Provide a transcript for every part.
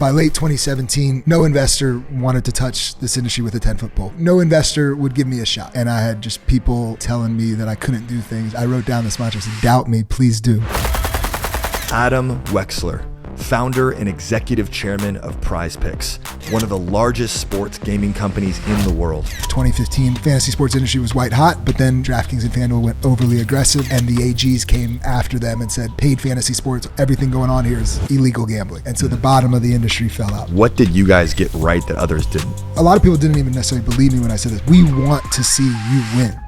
By late 2017, no investor wanted to touch this industry with a 10-foot pole. No investor would give me a shot. And I had just people telling me that I couldn't do things. I wrote down this mantra, I said, doubt me, please do. Adam Wexler, founder and executive chairman of Prizepicks, one of the largest sports gaming companies in the world. 2015, fantasy sports industry was white hot, but then DraftKings and FanDuel went overly aggressive, and the AGs came after them and said, paid fantasy sports, everything going on here is illegal gambling. And so the bottom of the industry fell out. What did you guys get right that others didn't? A lot of people didn't even necessarily believe me when I said this. We want to see you win.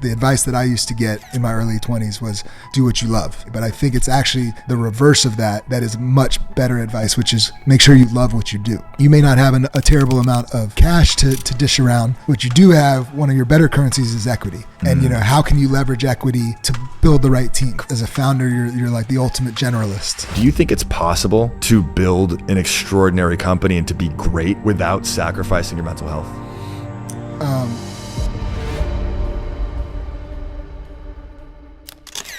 The advice that I used to get in my early 20s was do what you love. But I think it's actually the reverse of that is much better advice, which is make sure you love what you do. You may not have a terrible amount of cash to dish around. What you do have, one of your better currencies is equity. And how can you leverage equity to build the right team? As a founder, you're like the ultimate generalist. Do you think it's possible to build an extraordinary company and to be great without sacrificing your mental health?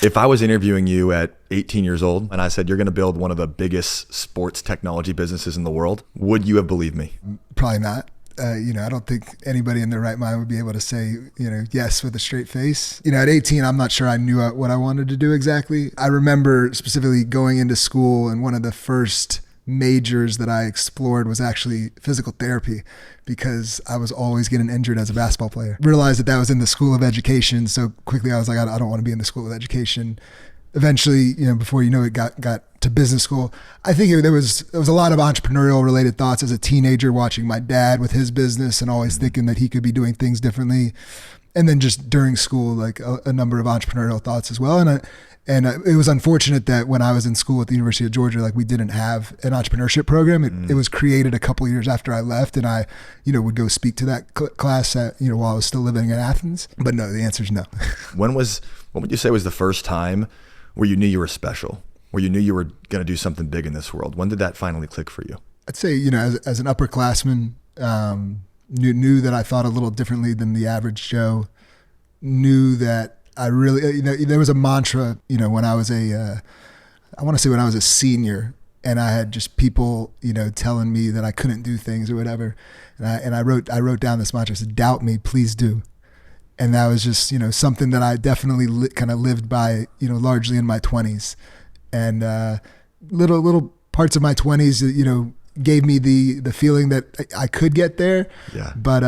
If I was interviewing you at 18 years old and I said, you're going to build one of the biggest sports technology businesses in the world, would you have believed me? Probably not. I don't think anybody in their right mind would be able to say, yes, with a straight face. At 18, I'm not sure I knew what I wanted to do exactly. I remember specifically going into school, and one of the first majors that I explored was actually physical therapy, because I was always getting injured as a basketball player. Realized that was in the school of education. So quickly I was like, I don't want to be in the school of education. Eventually, before you know it, got to business school. I think there was a lot of entrepreneurial related thoughts as a teenager, watching my dad with his business and always thinking that he could be doing things differently. And then just during school, like a number of entrepreneurial thoughts as well. And it was unfortunate that when I was in school at the University of Georgia, like we didn't have an entrepreneurship program. It was created a couple of years after I left, and I, would go speak to that class while I was still living in Athens. But no, the answer is no. When would you say was the first time where you knew you were special, where you knew you were going to do something big in this world? When did that finally click for you? I'd say, as an upperclassman, knew that I thought a little differently than the average Joe, knew that I really, there was a mantra, when I was I want to say when I was a senior, and I had just people, telling me that I couldn't do things or whatever. And I wrote down this mantra, I said, doubt me, please do. And that was just, something that I definitely kind of lived by, largely in my 20s. And little parts of my 20s, gave me the feeling that I could get there. Yeah. But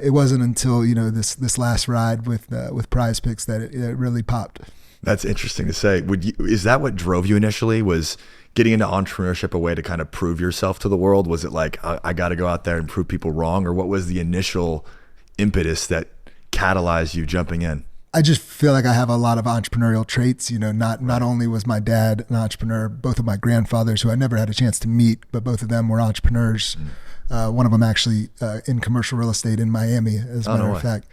it wasn't until this last ride with Prizepicks that it really popped. That's interesting to say. Is that what drove you initially? Was getting into entrepreneurship a way to kind of prove yourself to the world? Was it like I got to go out there and prove people wrong, or what was the initial impetus that catalyzed you jumping in? I just feel like I have a lot of entrepreneurial traits. Not only was my dad an entrepreneur, both of my grandfathers, who I never had a chance to meet, but both of them were entrepreneurs. One of them actually in commercial real estate in Miami, as a matter of fact.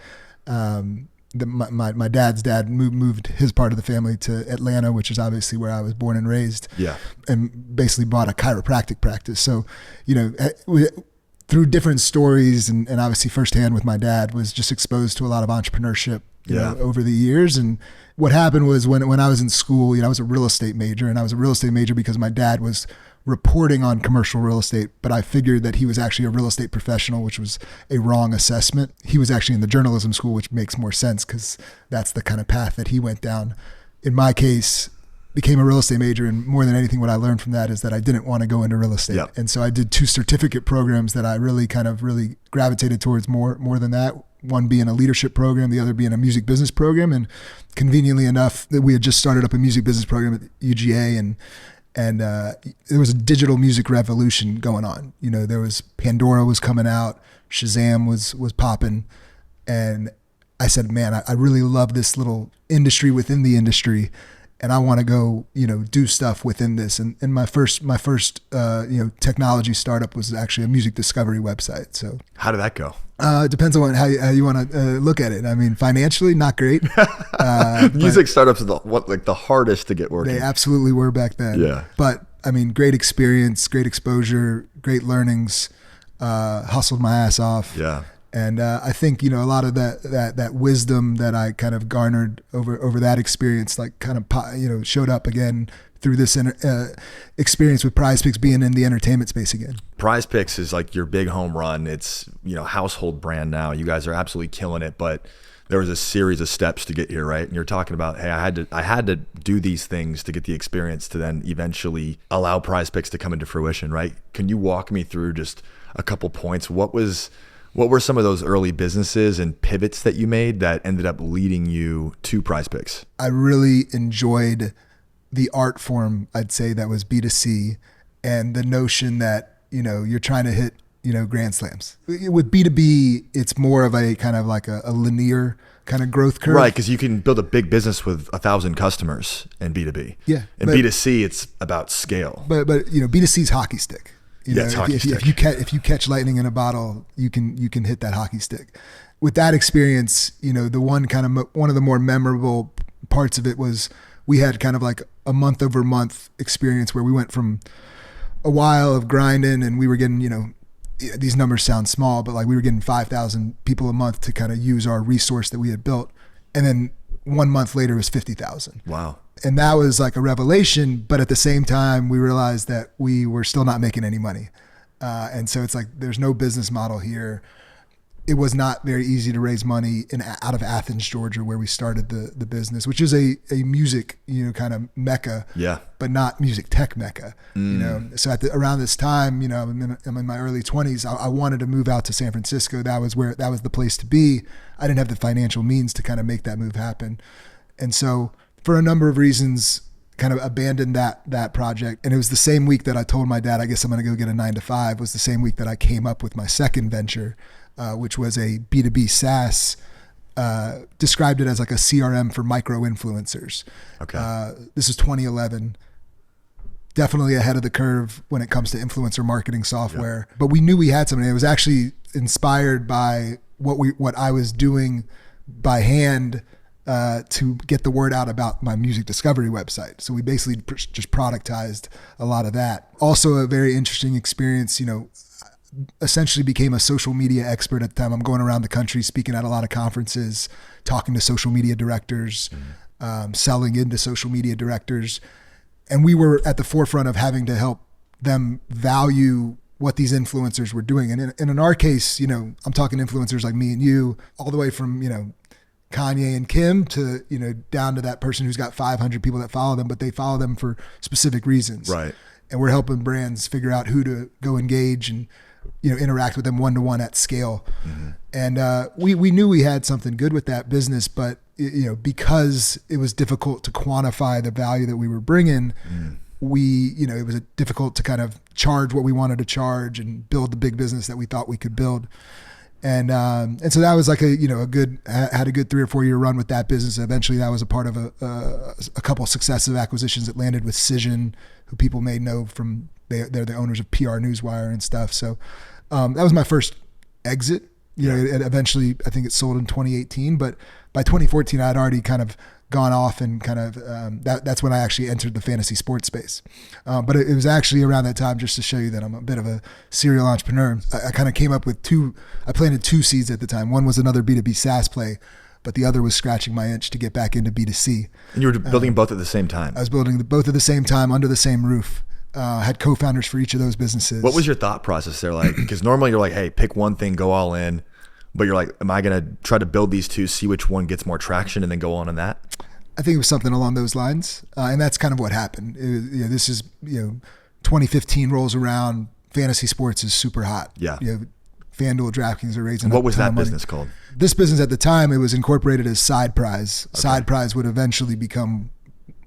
My dad's dad moved his part of the family to Atlanta, which is obviously where I was born and raised. Yeah, and basically bought a chiropractic practice. So, through different stories and obviously firsthand with my dad, was just exposed to a lot of entrepreneurship. Over the years. And what happened was when I was in school, I was a real estate major, and I was a real estate major because my dad was reporting on commercial real estate, but I figured that he was actually a real estate professional, which was a wrong assessment. He was actually in the journalism school, which makes more sense because that's the kind of path that he went down. In my case, became a real estate major, and more than anything, what I learned from that is that I didn't want to go into real estate. Yep. And so I did 2 certificate programs that I really gravitated towards more than that. One being a leadership program, the other being a music business program. And conveniently enough, that we had just started up a music business program at UGA, and there was a digital music revolution going on. There was Pandora was coming out, Shazam was popping, and I said, man, I really love this little industry within the industry, and I want to go, do stuff within this. And my first technology startup was actually a music discovery website. So how did that go? It depends on how you want to look at it. I mean, financially, not great. Music startups are the hardest to get working. They absolutely were back then. Yeah. But I mean, great experience, great exposure, great learnings. Hustled my ass off. Yeah. And I think, a lot of that wisdom that I kind of garnered over that experience, showed up again through this experience with Prizepicks being in the entertainment space again. Prizepicks is like your big home run. It's, household brand now. You guys are absolutely killing it, but there was a series of steps to get here, right? And you're talking about, hey, I had to do these things to get the experience to then eventually allow Prizepicks to come into fruition, right? Can you walk me through just a couple points? What were some of those early businesses and pivots that you made that ended up leading you to Prizepicks? I really enjoyed the art form, I'd say, that was B2C, and the notion that, you're trying to hit, grand slams. With B2B, it's more of a kind of like a linear kind of growth curve. Right, because you can build a big business with 1,000 customers in B2B. Yeah. In B2C, it's about scale. But B2C is hocky stick. It's hockey stick. If you catch lightning in a bottle, you can hit that hockey stick. With that experience, the one of the more memorable parts of it was we had kind of like a month over month experience where we went from a while of grinding and we were getting, these numbers sound small, but like we were getting 5,000 people a month to kind of use our resource that we had built. And then 1 month later it was 50,000. Wow. And that was like a revelation, but at the same time we realized that we were still not making any money. And so it's like, there's no business model here. It was not very easy to raise money out of Athens, Georgia, where we started the business, which is a music, kind of mecca, but not music tech mecca, So around this time, I'm in my early 20s. I wanted to move out to San Francisco. That was the place to be. I didn't have the financial means to kind of make that move happen. And so for a number of reasons, kind of abandoned that project. And it was the same week that I told my dad, I guess I'm going to go get a 9-to-5, was the same week that I came up with my second venture, which was a B2B SaaS, described it as like a CRM for micro influencers. Okay. This is 2011. Definitely ahead of the curve when it comes to influencer marketing software. Yep. But we knew we had something. It was actually inspired by what I was doing by hand to get the word out about my music discovery website. So we basically just productized a lot of that. Also a very interesting experience, essentially became a social media expert at the time. I'm going around the country speaking at a lot of conferences, talking to social media directors, selling into social media directors. And we were at the forefront of having to help them value what these influencers were doing. And in our case, I'm talking influencers like me and you, all the way from, Kanye and Kim to, down to that person who's got 500 people that follow them, but they follow them for specific reasons. Right. And we're helping brands figure out who to go engage and, interact with them one-to-one at scale. Mm-hmm. And we knew we had something good with that business, but because it was difficult to quantify the value that we were bringing, it was difficult to kind of charge what we wanted to charge and build the big business that we thought we could build. And so that was like had a good 3 or 4 year run with that business. Eventually that was a part of a couple successive acquisitions that landed with Cision, who people may know from, they're the owners of PR Newswire and stuff. So that was my first exit. It eventually, I think it sold in 2018, but by 2014 I had already kind of gone off and kind of, that's when I actually entered the fantasy sports space. But it was actually around that time, just to show you that I'm a bit of a serial entrepreneur. I kind of came up with I planted 2 seeds at the time. One was another B2B SaaS play, but the other was scratching my itch to get back into B2C. And you were building both at the same time? I was building both at the same time under the same roof. Had co-founders for each of those businesses. What was your thought process there like? Because normally you're like, hey, pick one thing, go all in. But you're like, am I going to try to build these 2, see which one gets more traction and then go on in that? I think it was something along those lines. And that's kind of what happened. This is, 2015 rolls around, fantasy sports is super hot. Yeah. FanDuel, DraftKings are raising What was that business called? This business at the time, it was incorporated as SidePrize. Okay. SidePrize would eventually become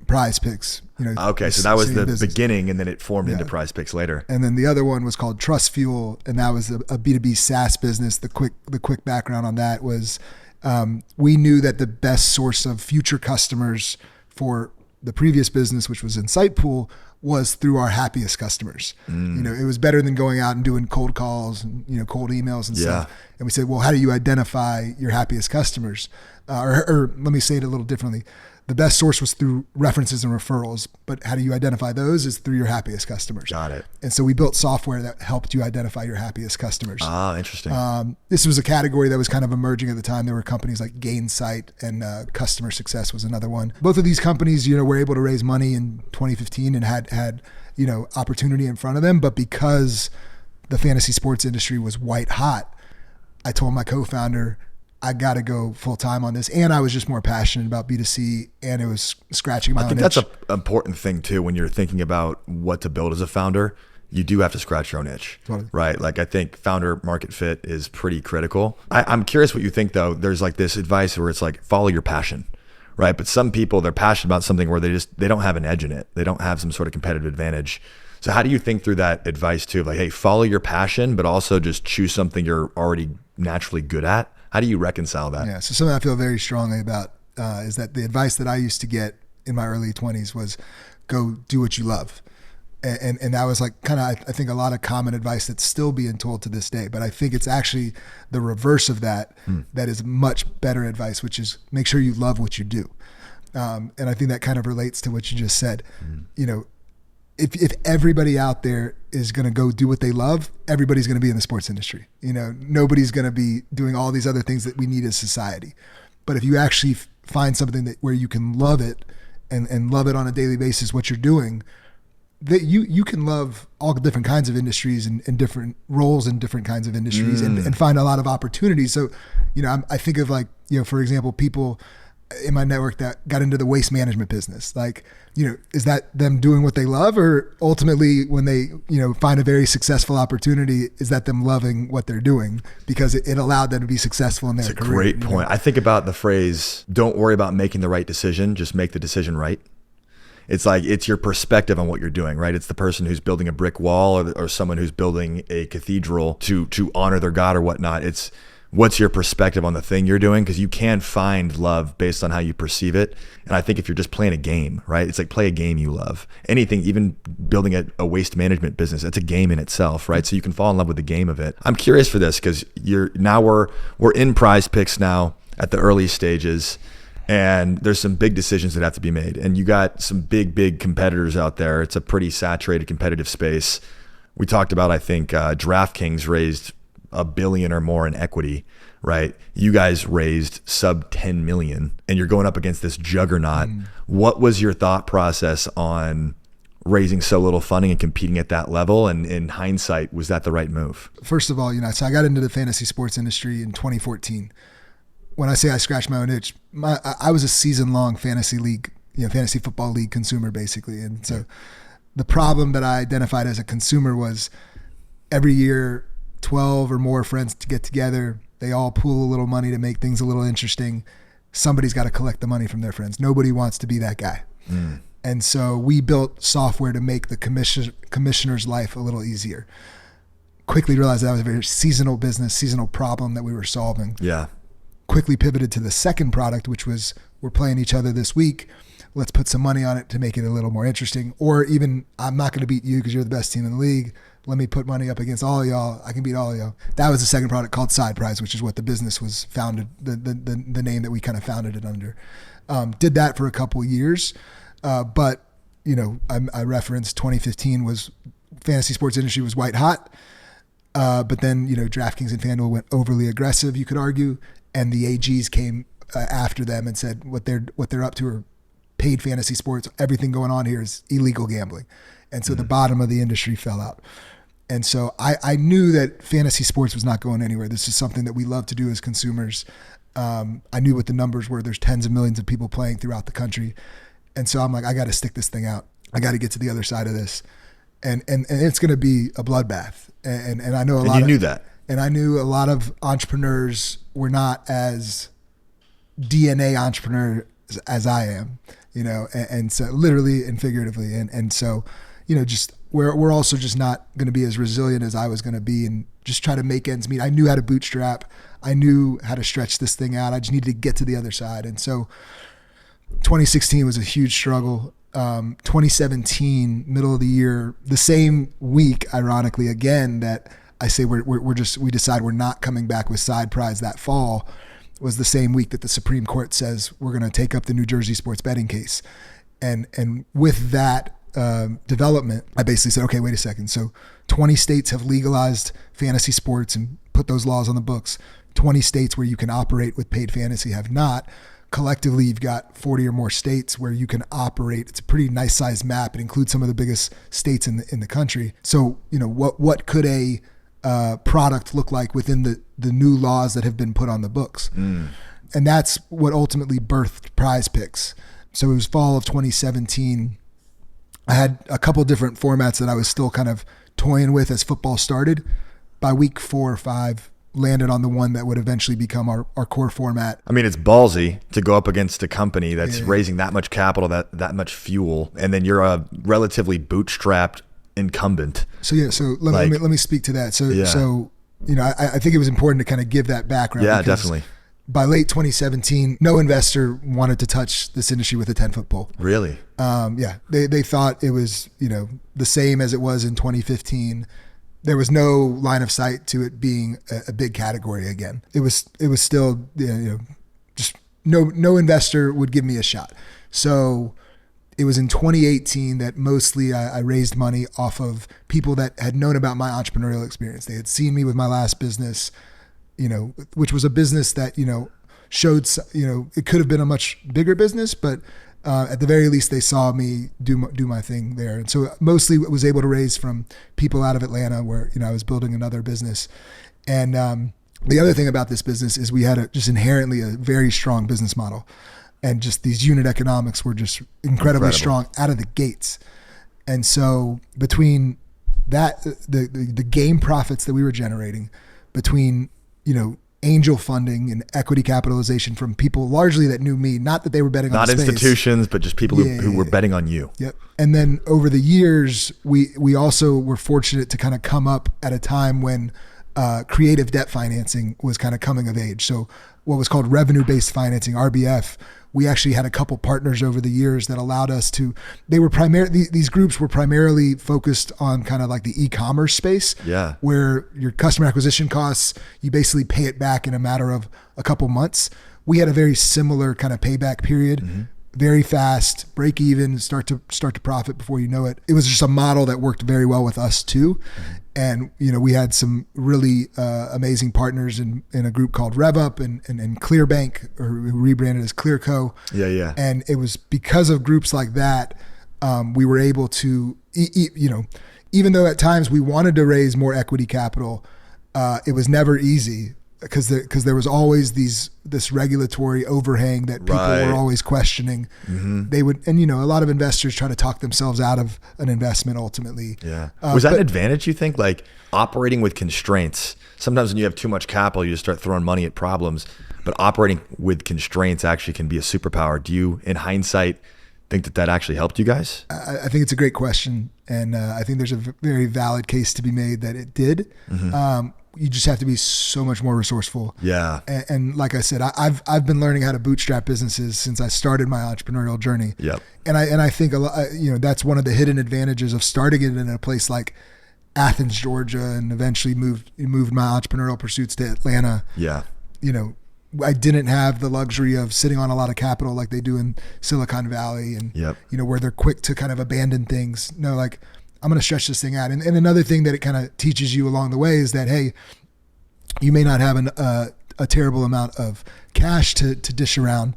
Prizepicks. Okay, so that was the beginning, and then it formed into Prizepicks later. And then the other one was called Trust Fuel, and that was a B2B SaaS business. The quick background on that was we knew that the best source of future customers for the previous business, which was Insightpool, was through our happiest customers. It was better than going out and doing cold calls and cold emails and stuff. And we said, well, how do you identify your happiest customers? Or let me say it a little differently. the best source was through references and referrals, but how do you identify those is through your happiest customers. Got it. And so we built software that helped you identify your happiest customers. Ah, interesting. This was a category that was kind of emerging at the time. There were companies like Hindsight and Customer Success was another one. Both of these companies, were able to raise money in 2015 and had opportunity in front of them. But because the fantasy sports industry was white hot, I told my co-founder, I got to go full time on this. And I was just more passionate about B2C, and it was scratching my own itch. I think that's an important thing too, when you're thinking about what to build as a founder. You do have to scratch your own itch, right? Like, I think founder market fit is pretty critical. I'm curious what you think though. There's like this advice where it's like, follow your passion, right? But some people, they're passionate about something where they don't have an edge in it. They don't have some sort of competitive advantage. So how do you think through that advice too? Like, hey, follow your passion, but also just choose something you're already naturally good at. How do you reconcile that? Yeah, so something I feel very strongly about is that the advice that I used to get in my early 20s was go do what you love. And that was like kind of, I think, a lot of common advice that's still being told to this day. But I think it's actually the reverse of that that is much better advice, which is make sure you love what you do. And I think that kind of relates to what you just said. If everybody out there is going to go do what they love, everybody's going to be in the sports industry. Nobody's going to be doing all these other things that we need as society. But if you actually find something where you can love it and love it on a daily basis, what you're doing, that you can love all different kinds of industries and different roles in different kinds of industries and find a lot of opportunities. So, I think of like, for example, people in my network that got into the waste management business. Like, is that them doing what they love, or ultimately when they, find a very successful opportunity, is that them loving what they're doing because it allowed them to be successful in their career? It's a great point. I think about the phrase, don't worry about making the right decision, just make the decision right. It's like, it's your perspective on what you're doing, right? It's the person who's building a brick wall or someone who's building a cathedral to honor their God or whatnot. It's what's your perspective on the thing you're doing? Because you can find love based on how you perceive it. And I think if you're just playing a game, right? It's like, play a game you love. Anything, even building a waste management business, that's a game in itself, right? So you can fall in love with the game of it. I'm curious for this because we're in Prizepicks now at the early stages. And there's some big decisions that have to be made. And you got some big competitors out there. It's a pretty saturated competitive space. We talked about, I think, DraftKings raised $1 billion or more in equity, right? You guys raised sub 10 million and you're going up against this juggernaut. What was your thought process on raising so little funding and competing at that level? And in hindsight, was that the right move? First of all, so I got into the fantasy sports industry in 2014. When I say I scratched my own itch, I was a season-long fantasy league, fantasy football league consumer basically. And so the problem that I identified as a consumer was every year 12 or more friends to get together. They all pool a little money to make things a little interesting. Somebody's got to collect the money from their friends. Nobody wants to be that guy. And so we built software to make the commissioner's life a little easier. Quickly realized that was a very seasonal business, seasonal problem that we were solving. Yeah. Quickly pivoted to the second product, which was, we're playing each other this week. Let's put some money on it to make it a little more interesting. Or even, I'm not going to beat you because you're the best team in the league. Let me put money up against all of y'all. I can beat all of y'all. That was the second product called SidePrize, which is what the business was founded, the name that we kind of founded it under. Did that for a couple of years. But, I referenced 2015 was fantasy sports industry was white hot. But then, DraftKings and FanDuel went overly aggressive, you could argue. And the AGs came after them and said what they're up to are paid fantasy sports. Everything going on here is illegal gambling. And so the bottom of the industry fell out. And so I knew that fantasy sports was not going anywhere. This is something that we love to do as consumers. I knew what the numbers were. There's tens of millions of people playing throughout the country. And so I'm like, I got to stick this thing out. I got to get to the other side of this. And it's going to be a bloodbath. And I know a lot. And you knew that. And I knew a lot of entrepreneurs were not as DNA entrepreneurs as I am, and so literally and figuratively. And so, just we're also just not going to be as resilient as I was going to be and just try to make ends meet. I knew how to bootstrap. I knew how to stretch this thing out. I just needed to get to the other side. And so 2016 was a huge struggle. 2017, middle of the year, the same week, ironically, again, that I say we decide we're not coming back with SidePrize that fall. was the same week that the Supreme Court says we're going to take up the New Jersey sports betting case. And with that development, I basically said, okay, wait a second. So 20 states have legalized fantasy sports and put those laws on the books. 20 states where you can operate with paid fantasy have not. Collectively, you've got 40 or more states where you can operate. It's a pretty nice sized map. It includes some of the biggest states in the country. So, what could a product look like within the new laws that have been put on the books? And that's what ultimately birthed Prizepicks. So it was fall of 2017. I had a couple different formats that I was still kind of toying with as football started. By week 4 or 5, landed on the one that would eventually become our core format. I mean, it's ballsy to go up against a company that's raising that much capital, that much fuel, and then you're a relatively bootstrapped incumbent. So let me speak to that. So I think it was important to kind of give that background. Yeah, definitely. By late 2017, no investor wanted to touch this industry with a 10-foot pole. Really? They thought it was the same as it was in 2015. There was no line of sight to it being a big category again. It was still just no investor would give me a shot. So it was in 2018 that mostly I raised money off of people that had known about my entrepreneurial experience. They had seen me with my last business, which was a business that showed it could have been a much bigger business, but at the very least, they saw me do my thing there. And so mostly was able to raise from people out of Atlanta where, I was building another business. And the other thing about this business is we had just inherently a very strong business model. And just these unit economics were just incredibly strong out of the gates. And so between that, the game profits that we were generating, between, angel funding and equity capitalization from people largely that knew me, not that they were betting on the space. Not institutions, but just people who were betting on you. Yep. And then over the years, we also were fortunate to kind of come up at a time when creative debt financing was kind of coming of age. So what was called revenue-based financing, RBF, we actually had a couple partners over the years that allowed us to, these groups were primarily focused on kind of like the e-commerce space, where your customer acquisition costs, you basically pay it back in a matter of a couple months. We had a very similar kind of payback period, very fast, break even, start to profit before you know it. It was just a model that worked very well with us too. And, we had some really amazing partners in a group called RevUp and ClearBank, or rebranded as ClearCo. Yeah. And it was because of groups like that, we were able to, even though at times we wanted to raise more equity capital, it was never easy because there was always this regulatory overhang that people were always questioning. They would, and a lot of investors try to talk themselves out of an investment ultimately. Yeah. Was that an advantage, you think, like operating with constraints? Sometimes when you have too much capital, you just start throwing money at problems, but operating with constraints actually can be a superpower. Do you, in hindsight, think that actually helped you guys? I think it's a great question. And I think there's a very valid case to be made that it did. You just have to be so much more resourceful. Yeah. And like I said, I've been learning how to bootstrap businesses since I started my entrepreneurial journey. Yep. And I think that's one of the hidden advantages of starting it in a place like Athens, Georgia, and eventually moved my entrepreneurial pursuits to Atlanta. Yeah. I didn't have the luxury of sitting on a lot of capital like they do in Silicon Valley and where they're quick to kind of abandon things. No, like, I'm going to stretch this thing out. And another thing that it kind of teaches you along the way is that, hey, you may not have a terrible amount of cash to dish around,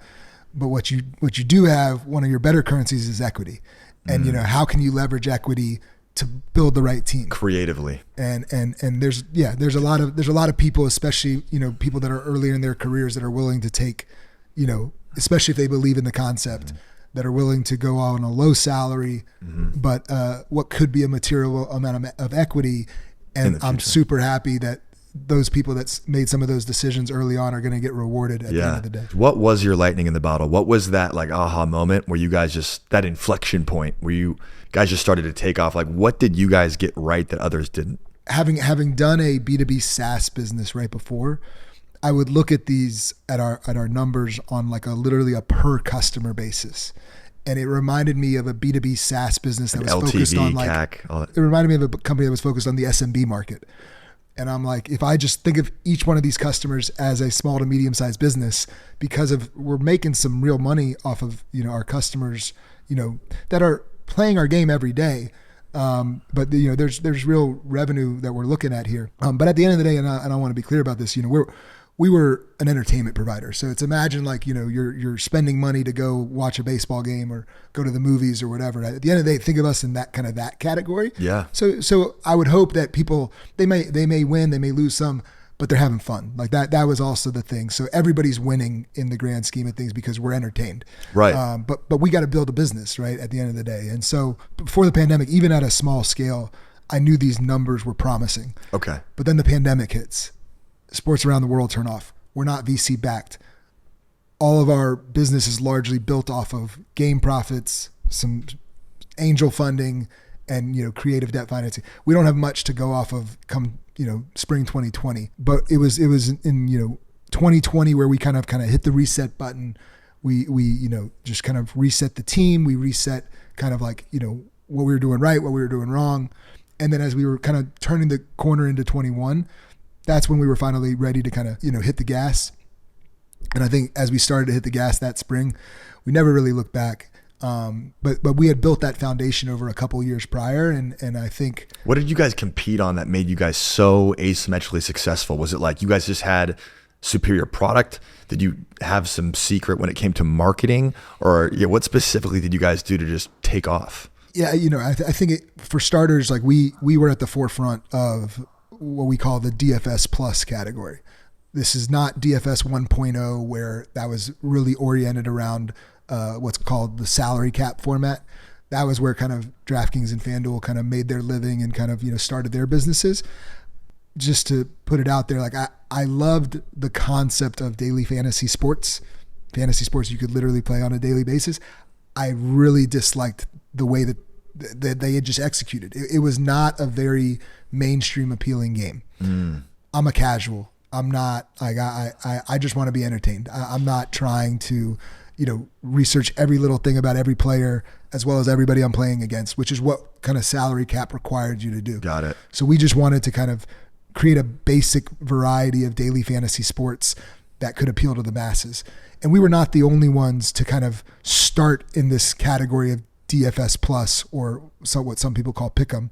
but what you do have, one of your better currencies is equity. And, how can you leverage equity to build the right team creatively? And there's a lot of people, especially, people that are earlier in their careers that are willing to take, especially if they believe in the concept, that are willing to go on a low salary, but what could be a material amount of equity. And I'm super happy that those people that made some of those decisions early on are going to get rewarded at the end of the day. What was your lightning in the bottle? What was that like aha moment where you guys that inflection point where you guys just started to take off? Like, what did you guys get right that others didn't? Having done a B2B SaaS business right before, I would look at our numbers on like literally a per customer basis. And it reminded me of a B2B SaaS business that was LTV, focused on CAC, all that. It reminded me of a company that was focused on the SMB market. And I'm like, if I just think of each one of these customers as a small to medium sized business, we're making some real money off of, our customers, that are playing our game every day. But there's real revenue that we're looking at here. But at the end of the day, and I want to be clear about this, we were an entertainment provider. So it's imagine like, you're spending money to go watch a baseball game or go to the movies or whatever. At the end of the day, think of us in that category. Yeah. So I would hope that people, they may win, they may lose some, but they're having fun. Like that was also the thing. So everybody's winning in the grand scheme of things because we're entertained. Right. But we got to build a business, right, at the end of the day. And so before the pandemic, even at a small scale, I knew these numbers were promising. Okay. But then the pandemic hits. Sports around the world turn off. We're not VC backed. All of our business is largely built off of game profits, some angel funding, and creative debt financing. We don't have much to go off of come spring 2020. But it was in 2020 where we kind of hit the reset button. We just kind of reset the team. We reset kind of like what we were doing right, what we were doing wrong, and then as we were kind of turning the corner into 21. That's when we were finally ready to kind of, hit the gas. And I think as we started to hit the gas that spring, we never really looked back. But we had built that foundation over a couple of years prior. And I think. What did you guys compete on that made you guys so asymmetrically successful? Was it like you guys just had superior product? Did you have some secret when it came to marketing? Or what specifically did you guys do to just take off? Yeah, I think for starters, like we were at the forefront of what we call the DFS plus category. This is not DFS 1.0 where that was really oriented around what's called the salary cap format. That was where kind of DraftKings and FanDuel kind of made their living and kind of, started their businesses. Just to put it out there, like I loved the concept of daily fantasy sports you could literally play on a daily basis. I really disliked the way that they had just executed. It was not a very mainstream appealing game. I'm a casual. I'm not like I just want to be entertained. I'm not trying to, research every little thing about every player as well as everybody I'm playing against, which is what kind of salary cap required you to do. Got it. So we just wanted to kind of create a basic variety of daily fantasy sports that could appeal to the masses. And we were not the only ones to kind of start in this category of DFS plus, or what some people call pick'em.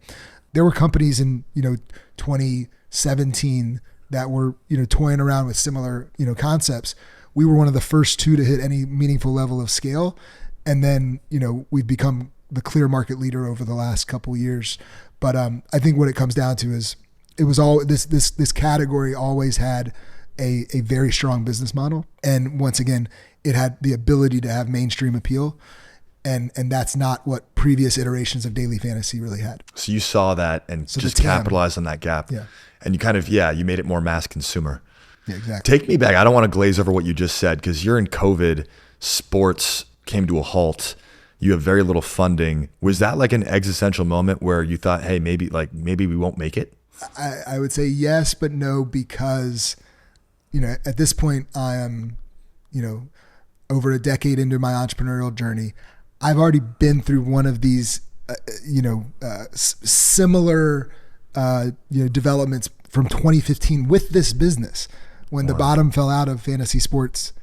There were companies in 2017 that were toying around with similar concepts. We were one of the first two to hit any meaningful level of scale, and then we've become the clear market leader over the last couple of years. But I think what it comes down to is it was all this category always had a very strong business model, and once again, it had the ability to have mainstream appeal. And that's not what previous iterations of daily fantasy really had. So you saw that and just capitalized on that gap. Yeah. And you kind of, you made it more mass consumer. Yeah, exactly. Take me back. I don't want to glaze over what you just said because you're in COVID, sports came to a halt. You have very little funding. Was that like an existential moment where you thought, hey, maybe we won't make it? I would say yes, but no, because, at this point I am, over a decade into my entrepreneurial journey. I've already been through one of these, similar, developments from 2015 with this business when the bottom fell out of fantasy sports,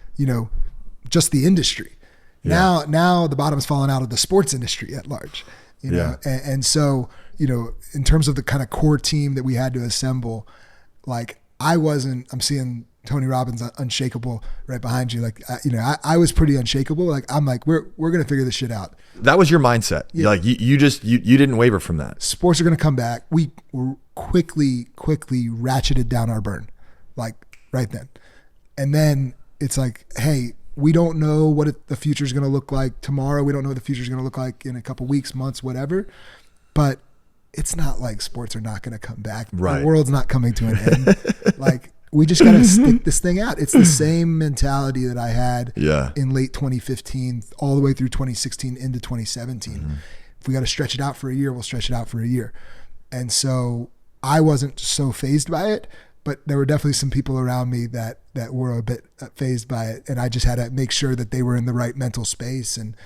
just the industry. Yeah. Now the bottom's fallen out of the sports industry at large, know, and so, in terms of the kind of core team that we had to assemble, like I'm seeing Tony Robbins' Unshakable right behind you. Like, I was pretty unshakable. Like, I'm like, we're going to figure this shit out. That was your mindset. Yeah. Like you didn't waver from that. Sports are going to come back. We were quickly ratcheted down our burn, like right then. And then it's like, hey, we don't know what the future is going to look like tomorrow. We don't know what the future is going to look like in a couple weeks, months, whatever. But it's not like sports are not going to come back. Right. The world's not coming to an end. Like, we just got to stick this thing out. It's the same mentality that I had in late 2015, all the way through 2016 into 2017. Mm-hmm. If we got to stretch it out for a year, we'll stretch it out for a year. And so I wasn't so fazed by it, but there were definitely some people around me that were a bit fazed by it. And I just had to make sure that they were in the right mental space and,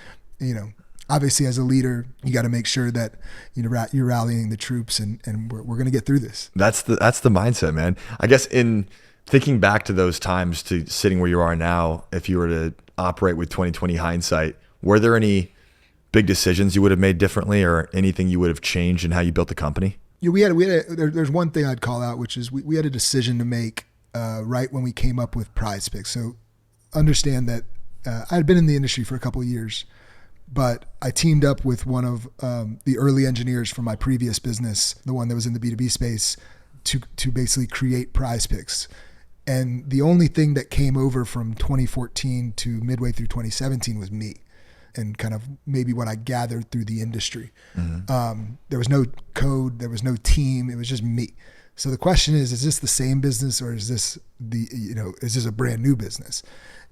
obviously as a leader, you got to make sure that, you're rallying the troops and we're going to get through this. That's the mindset, man. I guess in thinking back to those times to sitting where you are now, if you were to operate with 2020 hindsight, were there any big decisions you would have made differently or anything you would have changed in how you built the company? Yeah, there's one thing I'd call out, which is we had a decision to make right when we came up with Prizepicks. So understand that I had been in the industry for a couple of years, but I teamed up with one of the early engineers from my previous business, the one that was in the B2B space, to basically create Prizepicks. And the only thing that came over from 2014 to midway through 2017 was me and kind of maybe what I gathered through the industry. Mm-hmm. There was no code, there was no team, it was just me. So the question is this the same business or is this is this a brand new business?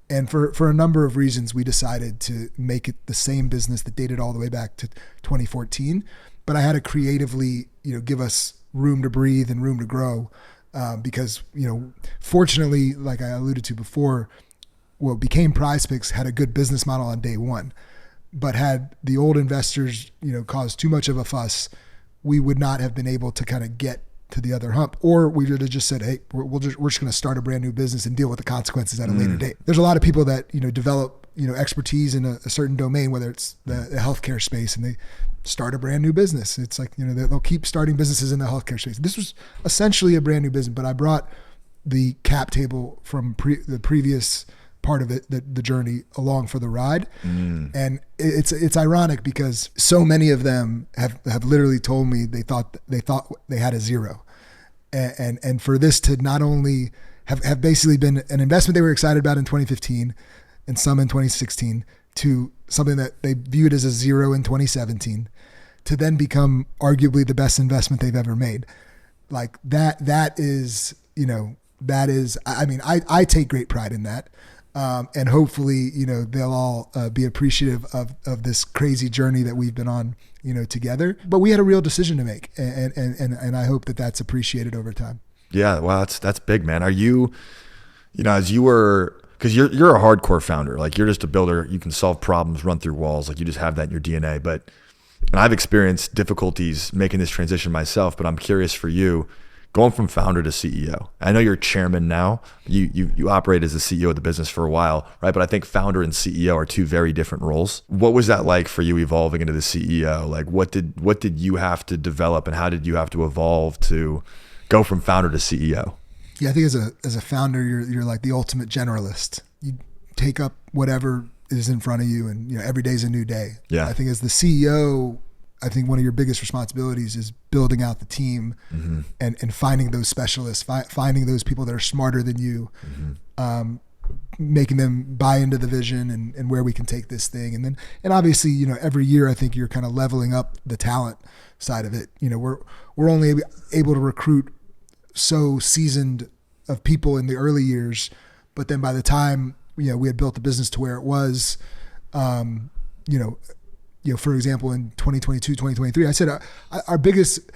And for a number of reasons, we decided to make it the same business that dated all the way back to 2014. But I had to creatively, give us room to breathe and room to grow. Because, fortunately, like I alluded to before, what became Prizepicks had a good business model on day one, but had the old investors, caused too much of a fuss, we would not have been able to kind of get to the other hump, or we would have just said, hey, we're just going to start a brand new business and deal with the consequences at a later date. There's a lot of people that, develop, expertise in a certain domain, whether it's the healthcare space, and they start a brand new business. It's like, they'll keep starting businesses in the healthcare space. This was essentially a brand new business, but I brought the cap table from the previous part of it, the journey along for the ride. And it's ironic because so many of them have literally told me they thought they had a zero. And for this to not only have basically been an investment they were excited about in 2015 and some in 2016 to something that they viewed as a zero in 2017 to then become arguably the best investment they've ever made. Like that is, I take great pride in that. And hopefully, they'll all be appreciative of this crazy journey that we've been on, together. But we had a real decision to make, and I hope that that's appreciated over time. Yeah, well, that's big, man. Are you, as you were, because you're a hardcore founder, like you're just a builder. You can solve problems, run through walls, like you just have that in your DNA. And I've experienced difficulties making this transition myself. But I'm curious for you. Going from founder to CEO. I know you're chairman now. You operate as the CEO of the business for a while, right? But I think founder and CEO are two very different roles. What was that like for you evolving into the CEO? Like what did you have to develop and how did you have to evolve to go from founder to CEO? Yeah, I think as a founder, you're like the ultimate generalist. You take up whatever is in front of you, and every day's a new day. Yeah. I think as the CEO, I think one of your biggest responsibilities is building out the team and finding those specialists, finding those people that are smarter than you, making them buy into the vision and where we can take this thing. And obviously, every year I think you're kind of leveling up the talent side of it. We're only able to recruit so seasoned of people in the early years, but then by the time, we had built the business to where it was, for example, in 2022, 2023, I said our biggest,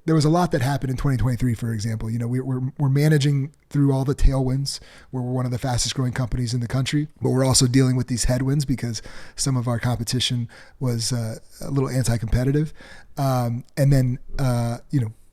there was a lot that happened in 2023, for example. We're managing through all the tailwinds. We're one of the fastest growing companies in the country, but we're also dealing with these headwinds because some of our competition was a little anti-competitive.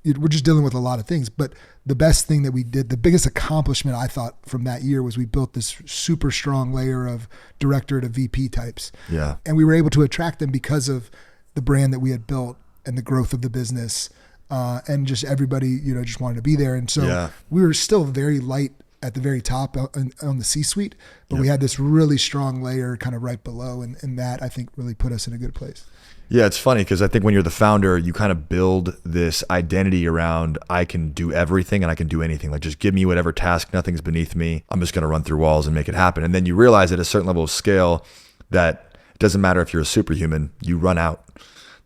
We're just dealing with a lot of things. But the best thing that we did, the biggest accomplishment I thought from that year was we built this super strong layer of director to VP types. Yeah. And we were able to attract them because of the brand that we had built and the growth of the business. And just everybody, just wanted to be there. And so we were still very light at the very top on the C-suite, but we had this really strong layer kind of right below. And that I think really put us in a good place. Yeah, it's funny because I think when you're the founder, you kind of build this identity around I can do everything and I can do anything. Like just give me whatever task, nothing's beneath me. I'm just going to run through walls and make it happen. And then you realize at a certain level of scale that it doesn't matter if you're a superhuman, you run out.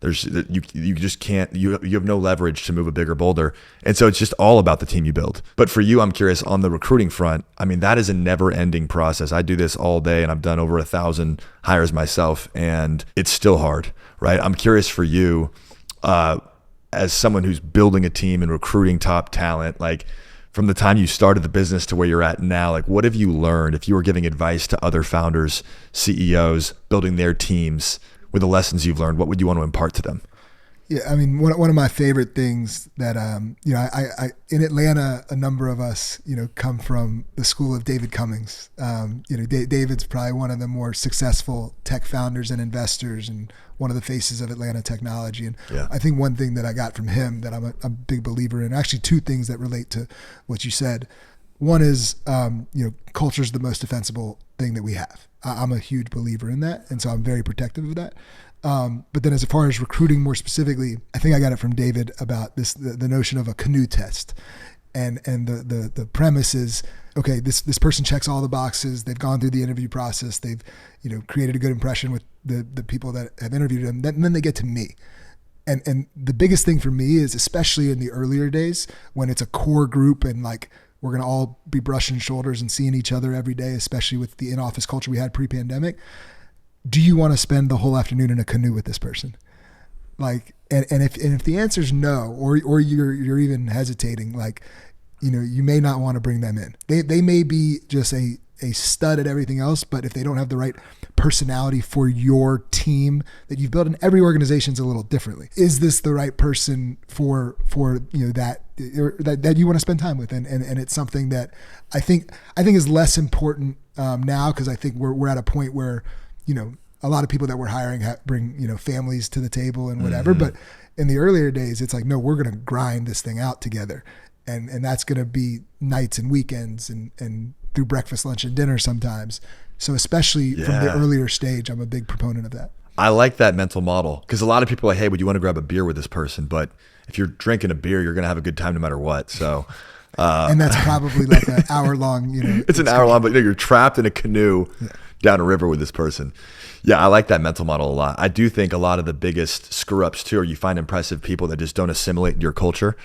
You just can't, you have no leverage to move a bigger boulder. And so it's just all about the team you build. But for you, I'm curious on the recruiting front, that is a never ending process. I do this all day and I've done over 1,000 hires myself and it's still hard, right? I'm curious for you, as someone who's building a team and recruiting top talent, like from the time you started the business to where you're at now, like what have you learned? If you were giving advice to other founders, CEOs, building their teams, with the lessons you've learned, what would you want to impart to them? Yeah, I mean, one of my favorite things that, I in Atlanta, a number of us, come from the school of David Cummings. David's probably one of the more successful tech founders and investors and one of the faces of Atlanta technology. And I think one thing that I got from him that I'm a big believer in, actually two things that relate to what you said. One is, culture is the most defensible thing that we have. I'm a huge believer in that. And so I'm very protective of that. But then as far as recruiting more specifically, I think I got it from David about the notion of a Canoe test. And the premise is, okay, this person checks all the boxes. They've gone through the interview process. They've, created a good impression with the people that have interviewed them. And then they get to me. And the biggest thing for me is, especially in the earlier days when it's a core group and like, we're going to all be brushing shoulders and seeing each other every day, especially with the in-office culture we had pre-pandemic. Do you want to spend the whole afternoon in a canoe with this person? Like, and if the answer is no, or you're even hesitating, like, you may not want to bring them in. They may be just a stud at everything else, but if they don't have the right personality for your team that you've built, and every organization's a little differently. Is this the right person for that you want to spend time with? And it's something that I think is less important now, because I think we're at a point where a lot of people that we're hiring bring families to the table and whatever. Mm-hmm. But in the earlier days, it's like, no, we're going to grind this thing out together, and that's going to be nights and weekends and through breakfast, lunch, and dinner sometimes. So especially from the earlier stage, I'm a big proponent of that. I like that mental model, because a lot of people are like, hey, would you want to grab a beer with this person? But if you're drinking a beer, you're going to have a good time no matter what. So, and that's probably like an hour long, it's an hour long, but you're trapped in a canoe down a river with this person. Yeah, I like that mental model a lot. I do think a lot of the biggest screw ups too are you find impressive people that just don't assimilate your culture.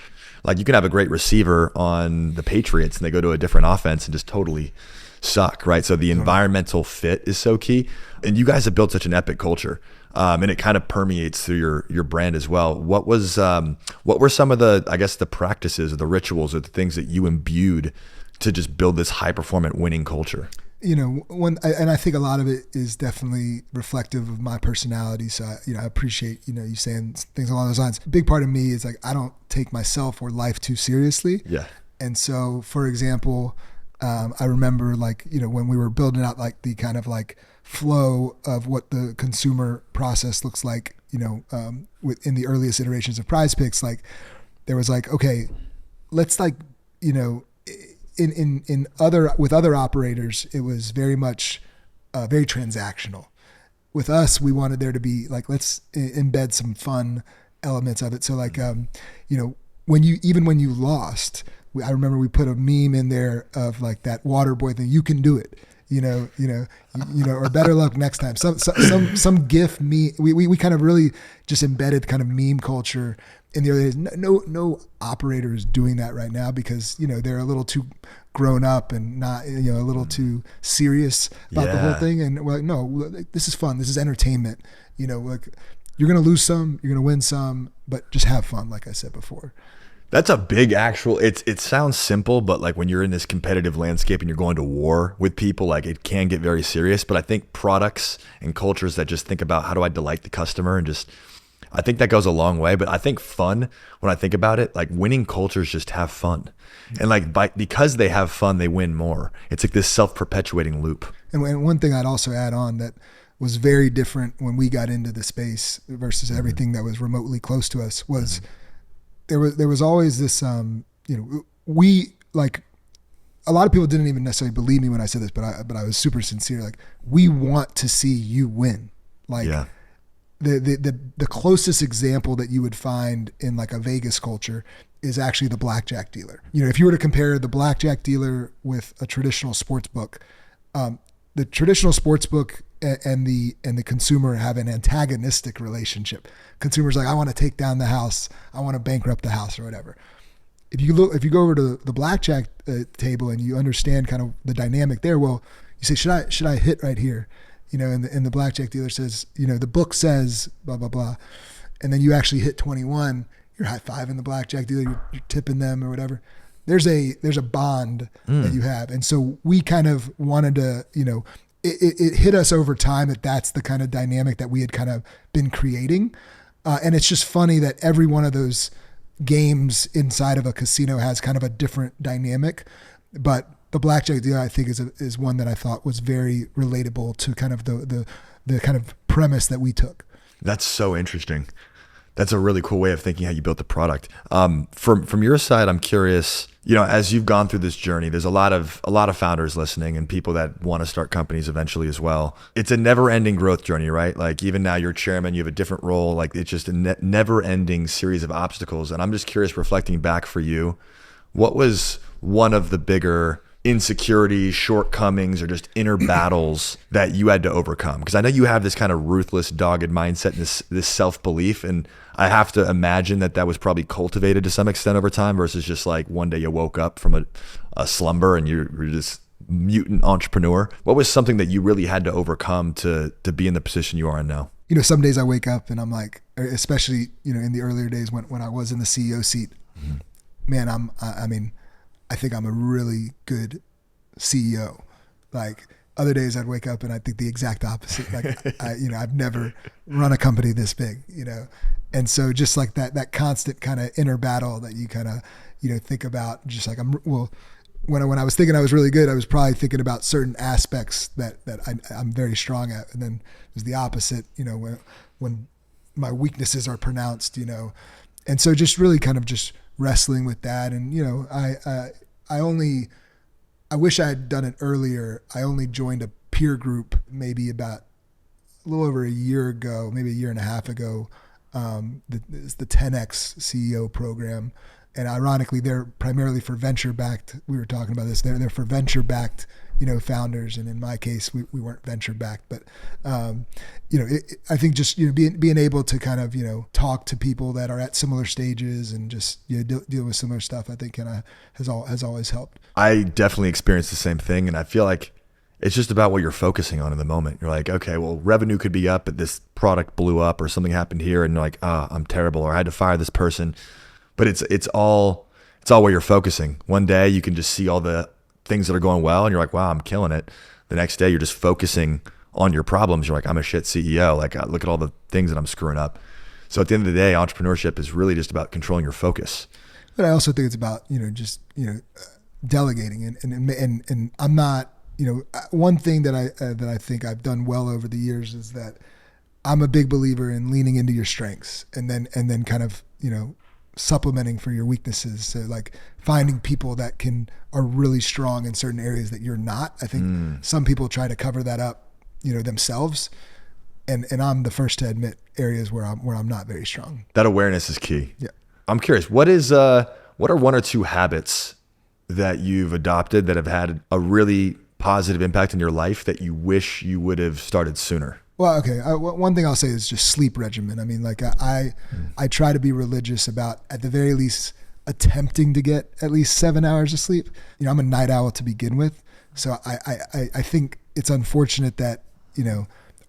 Like, you can have a great receiver on the Patriots and they go to a different offense and just totally suck, right? So the environmental fit is so key. And you guys have built such an epic culture, and it kind of permeates through your brand as well. What were some of the, I guess, the practices or the rituals or the things that you imbued to just build this high performant winning culture? And I think a lot of it is definitely reflective of my personality. So, I appreciate, you saying things along those lines. A big part of me is like, I don't take myself or life too seriously. Yeah. And so, for example, I remember like, when we were building out like the kind of like flow of what the consumer process looks like, within the earliest iterations of Prizepicks, like there was like, okay, let's like, with other operators, it was very much very transactional. With us, we wanted there to be like, let's embed some fun elements of it. So like, when you lost, I remember we put a meme in there of like that water boy thing. You can do it, or better luck next time. Some GIF meme. We kind of really just embedded kind of meme culture in the early days. No operator is doing that right now because, they're a little too grown up and not, a little too serious about the whole thing. And we're like, no, this is fun. This is entertainment. Like you're going to lose some, you're going to win some, but just have fun. Like I said before. That's a big it sounds simple, but like when you're in this competitive landscape and you're going to war with people, like it can get very serious. But I think products and cultures that just think about how do I delight the customer and I think that goes a long way. But I think fun, when I think about it, like winning cultures just have fun. And like because they have fun, they win more. It's like this self-perpetuating loop. And one thing I'd also add on that was very different when we got into the space versus everything that was remotely close to us was there was always this, we like, a lot of people didn't even necessarily believe me when I said this, but I was super sincere. Like, we want to see you win. Like, the closest example that you would find in like a Vegas culture is actually the blackjack dealer. If you were to compare the blackjack dealer with a traditional sports book, the traditional sports book and the consumer have an antagonistic relationship. Consumers like, I want to take down the house, I want to bankrupt the house or whatever. If you go over to the blackjack table and you understand kind of the dynamic there, well, you say, should I hit right here? And the blackjack dealer says, the book says blah, blah, blah. And then you actually hit 21, you're high-fiving the blackjack dealer, you're tipping them or whatever. There's a bond that you have. And so we kind of wanted to, it hit us over time that that's the kind of dynamic that we had kind of been creating. And it's just funny that every one of those games inside of a casino has kind of a different dynamic, but the blackjack deal, I think, is one that I thought was very relatable to kind of the kind of premise that we took. That's so interesting. That's a really cool way of thinking how you built the product. From your side, I'm curious, as you've gone through this journey, there's a lot of founders listening and people that want to start companies eventually as well. It's a never ending growth journey, right? Like even now you're chairman, you have a different role, like it's just a never ending series of obstacles. And I'm just curious, reflecting back for you, what was one of the bigger insecurities, shortcomings, or just inner battles that you had to overcome? Because I know you have this kind of ruthless, dogged mindset and this self-belief, and I have to imagine that was probably cultivated to some extent over time versus just like one day you woke up from a slumber and you're this mutant entrepreneur. What was something that you really had to overcome to be in the position you are in now? Some days I wake up and I'm like, especially in the earlier days when I was in the CEO seat, man, I think I'm a really good CEO. Like other days I'd wake up and I think the exact opposite. Like I've never run a company this big, And so just like that constant kind of inner battle that you kind of, think about, just like when I was thinking I was really good, I was probably thinking about certain aspects that I'm very strong at. And then there's the opposite, when my weaknesses are pronounced, and so just really kind of just wrestling with that. And, I wish I had done it earlier. I only joined a peer group maybe about a little over a year ago, maybe a year and a half ago. It's the 10X CEO program. And ironically, they're primarily for venture-backed. We were talking about this. They're for venture-backed, founders. And in my case, we weren't venture-backed. But, I think just being able to kind of talk to people that are at similar stages and just deal with similar stuff, I think kind of has always helped. I definitely experienced the same thing, and I feel like it's just about what you're focusing on in the moment. You're like, okay, well, revenue could be up, but this product blew up, or something happened here, and you're like, I'm terrible, or I had to fire this person. But it's all where you're focusing. One day you can just see all the things that are going well and you're like, wow, I'm killing it. The next day you're just focusing on your problems. You're like, I'm a shit CEO. Like, look at all the things that I'm screwing up. So at the end of the day, entrepreneurship is really just about controlling your focus. But I also think it's about, delegating and I'm not, one thing that I think I've done well over the years is that I'm a big believer in leaning into your strengths and then kind of, supplementing for your weaknesses. So like finding people that are really strong in certain areas that you're not. I think some people try to cover that up, themselves. And I'm the first to admit areas where I'm not very strong. That awareness is key. Yeah. I'm curious, what are one or two habits that you've adopted that have had a really positive impact in your life that you wish you would have started sooner? Well, okay. One thing I'll say is just sleep regimen. I mean, like I try to be religious about, at the very least, attempting to get at least 7 hours of sleep. I'm a night owl to begin with. So I think it's unfortunate that,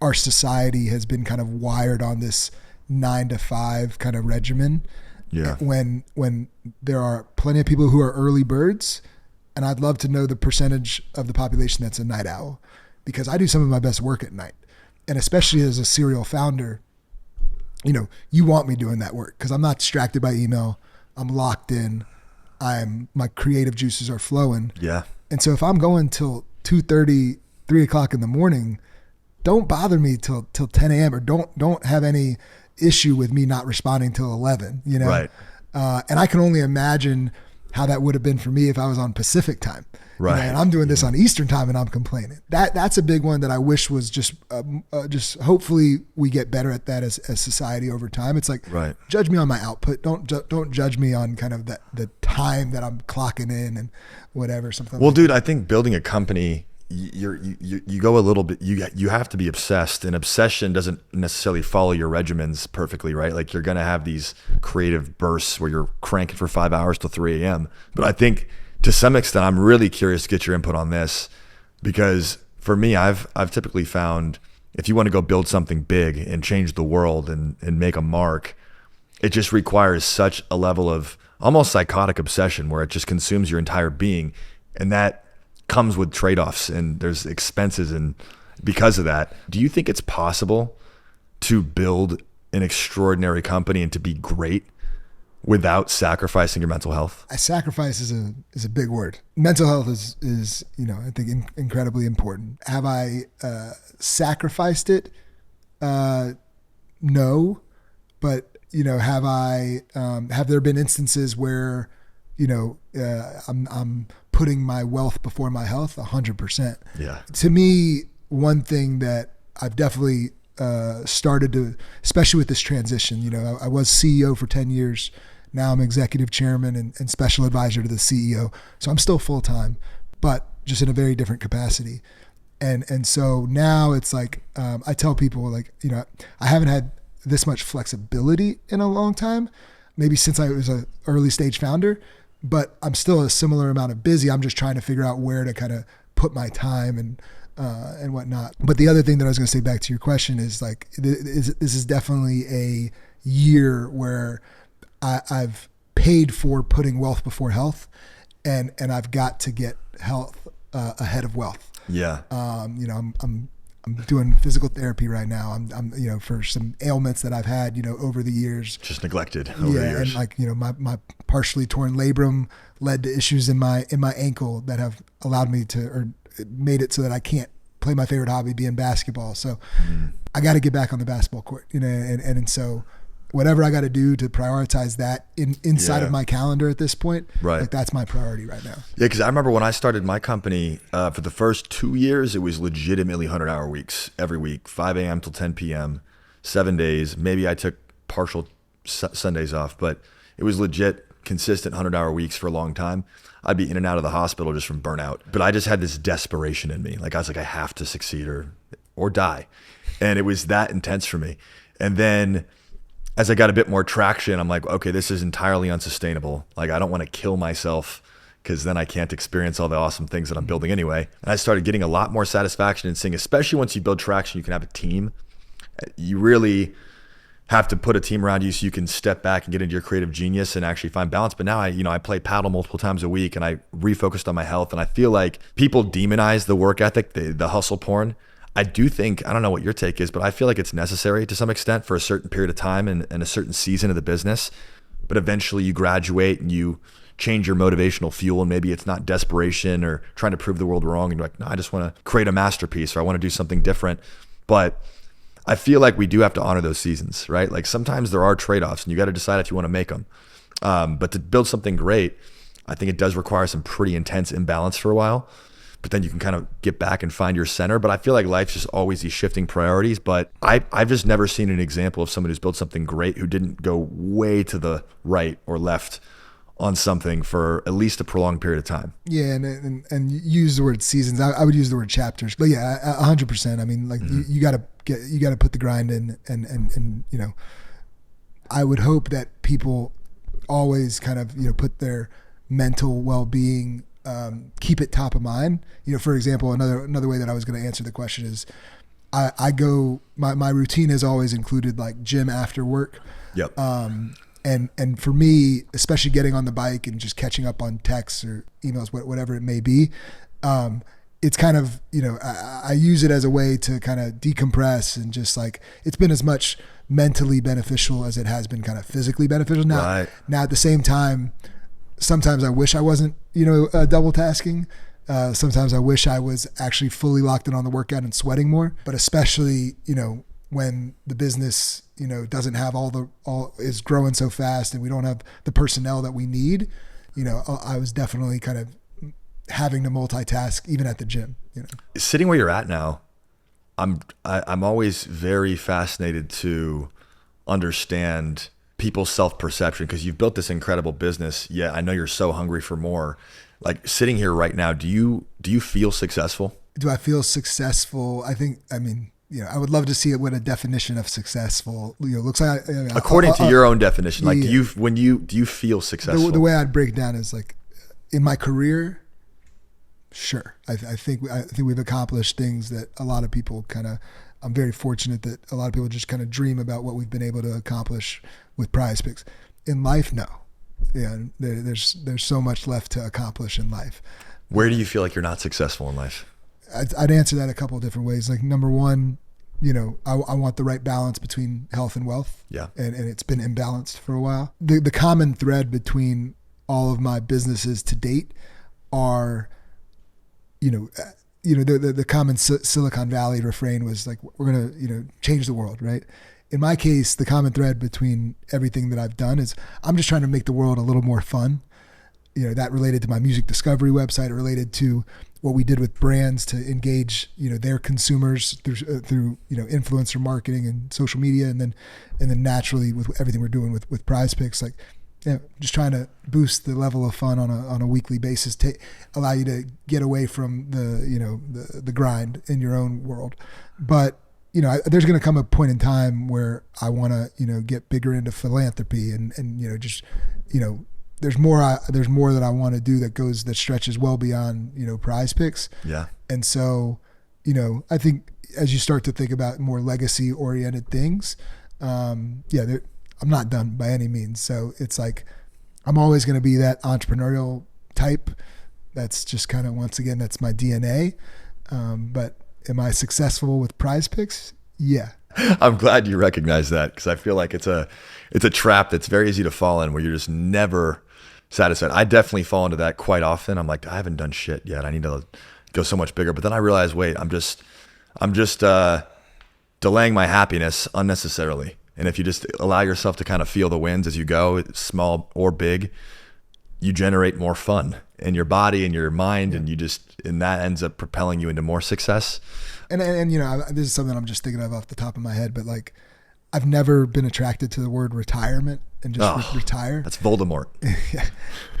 our society has been kind of wired on this 9 to 5 kind of regimen. Yeah. When there are plenty of people who are early birds, and I'd love to know the percentage of the population that's a night owl, because I do some of my best work at night. And especially as a serial founder, you want me doing that work because I'm not distracted by email. I'm locked in. My creative juices are flowing. Yeah. And so if I'm going till 2:30, 3 o'clock in the morning, don't bother me till 10 a.m. or don't have any issue with me not responding till 11, Right. And I can only imagine how that would have been for me if I was on Pacific time. Right. And I'm doing this on Eastern time and I'm complaining. That's a big one that I wish was just hopefully we get better at that as society over time. It's like, right. Judge me on my output. Don't judge me on kind of the time that I'm clocking in and whatever. Something. Well, dude, I think building a company, you go a little bit, you have to be obsessed, and obsession doesn't necessarily follow your regimens perfectly, right? Like you're going to have these creative bursts where you're cranking for 5 hours till 3 a.m. But I think to some extent, I'm really curious to get your input on this, because for me, I've typically found if you want to go build something big and change the world and make a mark, it just requires such a level of almost psychotic obsession where it just consumes your entire being. And that comes with trade-offs, and there's expenses and because of that. Do you think it's possible to build an extraordinary company and to be great without sacrificing your mental health? Sacrifice is a big word. Mental health is I think incredibly important. Have I sacrificed it? No, but have there been instances where I'm putting my wealth before my health? 100%. Yeah. To me, one thing that I've definitely started to, especially with this transition, I was CEO for 10 years. Now I'm executive chairman and special advisor to the CEO. So I'm still full time, but just in a very different capacity. And so now it's like, I tell people I haven't had this much flexibility in a long time, maybe since I was an early stage founder, but I'm still a similar amount of busy. I'm just trying to figure out where to kind of put my time and whatnot. But the other thing that I was going to say back to your question is this is definitely a year where I've paid for putting wealth before health, and I've got to get health ahead of wealth. Yeah. I'm doing physical therapy right now. I'm for some ailments that I've had, over the years. Just neglected over the years. And my partially torn labrum led to issues in my ankle that have allowed me to, or made it so that I can't play my favorite hobby, being basketball. So I got to get back on the basketball court, and so whatever I got to do to prioritize that inside of my calendar at this point, right? That's my priority right now. Yeah, because I remember when I started my company, for the first 2 years, it was legitimately 100-hour weeks every week, 5 a.m. till 10 p.m., 7 days. Maybe I took partial Sundays off, but it was legit consistent 100-hour weeks for a long time. I'd be in and out of the hospital just from burnout. But I just had this desperation in me. I was like, I have to succeed or die. And it was that intense for me. And then as I got a bit more traction, I'm like, okay, this is entirely unsustainable. I don't want to kill myself because then I can't experience all the awesome things that I'm building anyway. And I started getting a lot more satisfaction in seeing, especially once you build traction, you can have a team. You really have to put a team around you so you can step back and get into your creative genius and actually find balance. But now I play paddle multiple times a week, and I refocused on my health. And I feel like people demonize the work ethic, the hustle porn. I do think, I don't know what your take is, but I feel like it's necessary to some extent for a certain period of time and a certain season of the business. But eventually you graduate and you change your motivational fuel, and maybe it's not desperation or trying to prove the world wrong. And you're like, no, I just want to create a masterpiece, or I want to do something different. But I feel like we do have to honor those seasons, right? Sometimes there are trade-offs and you got to decide if you want to make them. But to build something great, I think it does require some pretty intense imbalance for a while. But then you can kind of get back and find your center. But I feel like life's just always these shifting priorities. But I've just never seen an example of someone who's built something great who didn't go way to the right or left on something for at least a prolonged period of time. Yeah, and use the word seasons. I would use the word chapters. But yeah, 100%. I mean, you gotta put the grind in, and I would hope that people always kind of put their mental well-being, keep it top of mind. For example, another way that I was going to answer the question is, I go, my routine has always included gym after work. Yep. And for me, especially getting on the bike and just catching up on texts or emails, whatever it may be, it's kind of, I use it as a way to kind of decompress, and just it's been as much mentally beneficial as it has been kind of physically beneficial. Now at the same time, sometimes I wish I wasn't, double tasking. Sometimes I wish I was actually fully locked in on the workout and sweating more, but especially, when the business, doesn't have all is growing so fast and we don't have the personnel that we need, I was definitely kind of having to multitask even at the gym. Sitting where you're at now, I'm always very fascinated to understand people's self-perception, because you've built this incredible business. Yeah, I know you're so hungry for more. Sitting here right now, do you feel successful? Do I feel successful? I would love to see what a definition of successful looks like. According to your own definition, do you feel successful? The way I'd break it down is in my career, sure. I think we've accomplished things that a lot of people I'm very fortunate that a lot of people just kind of dream about what we've been able to accomplish with Prizepicks. In life, no. Yeah, there's so much left to accomplish in life. Where do you feel like you're not successful in life? I'd answer that a couple of different ways. Like number one, I want the right balance between health and wealth. Yeah. And it's been imbalanced for a while. The common thread between all of my businesses to date are, the common Silicon Valley refrain was like, we're going to, change the world, right? In my case, the common thread between everything that I've done is I'm just trying to make the world a little more fun. That related to my music discovery website, it related to what we did with brands to engage, their consumers through influencer marketing and social media. And then naturally with everything we're doing with Prizepicks, like, just trying to boost the level of fun on a weekly basis to allow you to get away from the grind in your own world. But, there's going to come a point in time where I want to, get bigger into philanthropy and there's more that I want to do that stretches well beyond, Prizepicks. Yeah. And so, I think as you start to think about more legacy oriented things, I'm not done by any means. So it's like, I'm always going to be that entrepreneurial type. That's just kind of, once again, that's my DNA. But am I successful with Prizepicks? Yeah. I'm glad you recognize that, because I feel like it's a trap that's very easy to fall in, where you're just never satisfied. I definitely fall into that quite often. I'm like, I haven't done shit yet. I need to go so much bigger. But then I realize, wait, I'm just delaying my happiness unnecessarily. And if you just allow yourself to kind of feel the winds as you go, small or big, you generate more fun in your body and your mind, and and that ends up propelling you into more success. And this is something I'm just thinking of off the top of my head, but like, I've never been attracted to the word retirement and just retire. That's Voldemort. Yeah.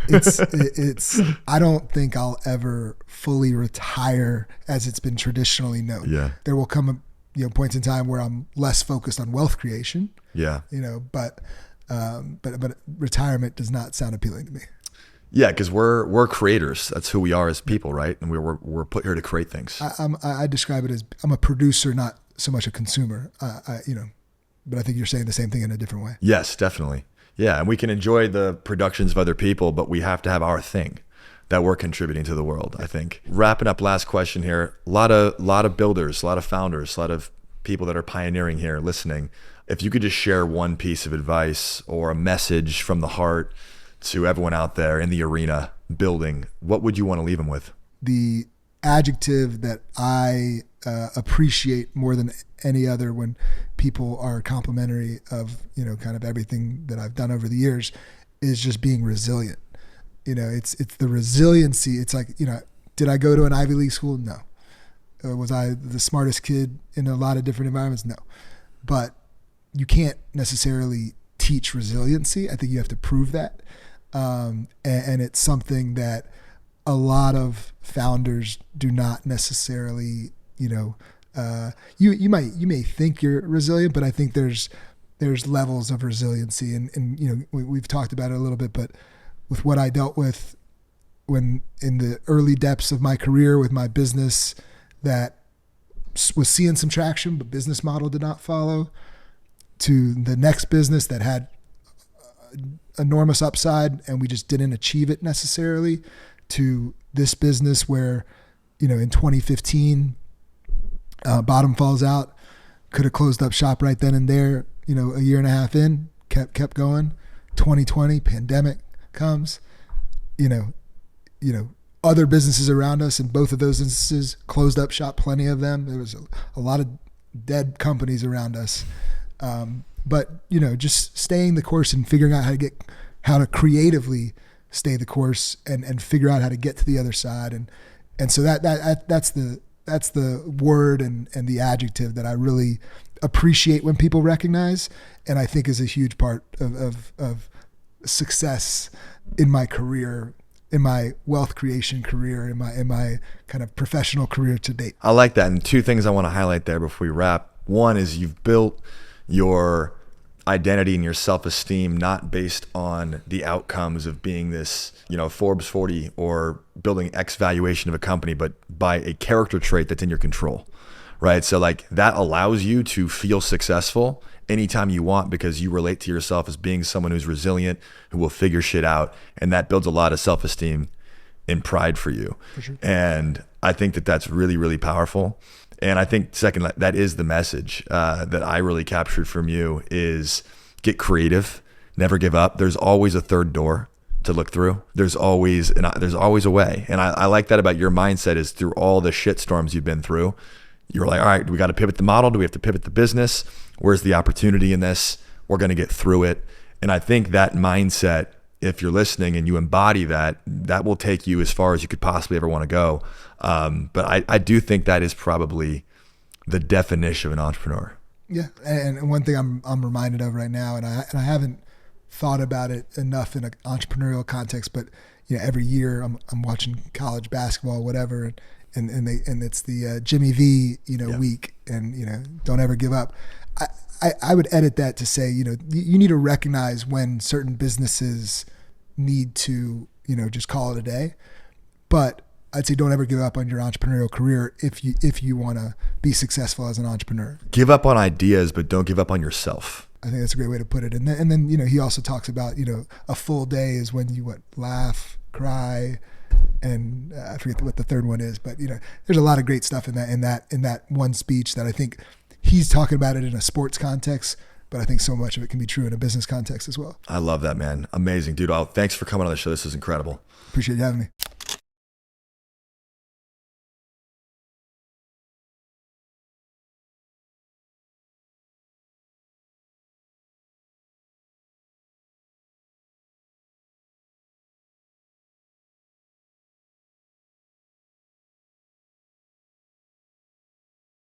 It's I don't think I'll ever fully retire as it's been traditionally known. Yeah. There will come points in time where I'm less focused on wealth creation. Yeah. But retirement does not sound appealing to me. Yeah, because we're creators. That's who we are as people, right? And we're put here to create things. I describe it as I'm a producer, not so much a consumer. But I think you're saying the same thing in a different way. Yes, definitely. Yeah, and we can enjoy the productions of other people, but we have to have our thing that we're contributing to the world, I think. Wrapping up, last question here. A lot of builders, a lot of founders, a lot of people that are pioneering here listening. If you could just share one piece of advice or a message from the heart to everyone out there in the arena building, what would you want to leave them with? The adjective that I appreciate more than any other when people are complimentary of, kind of everything that I've done over the years is just being resilient. It's the resiliency. It's like, did I go to an Ivy League school? No. Was I the smartest kid in a lot of different environments? No. But you can't necessarily teach resiliency. I think you have to prove that. And it's something that a lot of founders do not necessarily, you may think you're resilient, but I think there's levels of resiliency, and we've talked about it a little bit, but with what I dealt with when in the early depths of my career with my business that was seeing some traction, but business model did not follow, to the next business that had enormous upside and we just didn't achieve it necessarily, to this business where, in 2015, bottom falls out, could have closed up shop right then and there, a year and a half in, kept going. 2020 pandemic comes, other businesses around us, and both of those instances closed up shop, plenty of them. There was a lot of dead companies around us. But just staying the course and figuring out how to creatively stay the course and figure out how to get to the other side. And so that's the word and the adjective that I really appreciate when people recognize, and I think is a huge part of success in my career, in my wealth creation career, in my kind of professional career to date. I like that. And two things I want to highlight there before we wrap. One is you've built your identity and your self-esteem not based on the outcomes of being this, Forbes 40 or building X valuation of a company, but by a character trait that's in your control, right? So like that allows you to feel successful anytime you want, because you relate to yourself as being someone who's resilient, who will figure shit out. And that builds a lot of self-esteem and pride for you. For sure. And I think that that's really, really powerful. And I think second, that is the message that I really captured from you is get creative, never give up. There's always a third door to look through. There's always a way. And I like that about your mindset is through all the shit storms you've been through, you're like, all right, do we got to pivot the model? Do we have to pivot the business? Where's the opportunity in this? We're going to get through it. And I think that mindset, if you're listening and you embody that, that will take you as far as you could possibly ever want to go. But I do think that is probably the definition of an entrepreneur. Yeah. And one thing I'm reminded of right now, and I haven't thought about it enough in an entrepreneurial context, but every year I'm watching college basketball, whatever, and it's the Jimmy V, week, and don't ever give up. I would edit that to say, you need to recognize when certain businesses need to, just call it a day. But I'd say don't ever give up on your entrepreneurial career if you want to be successful as an entrepreneur. Give up on ideas, but don't give up on yourself. I think that's a great way to put it. And then he also talks about, a full day is when you laugh, cry, and I forget what the third one is, but there's a lot of great stuff in that one speech that I think he's talking about it in a sports context, but I think so much of it can be true in a business context as well. I love that, man. Amazing, dude. Thanks for coming on the show. This is incredible. Appreciate you having me.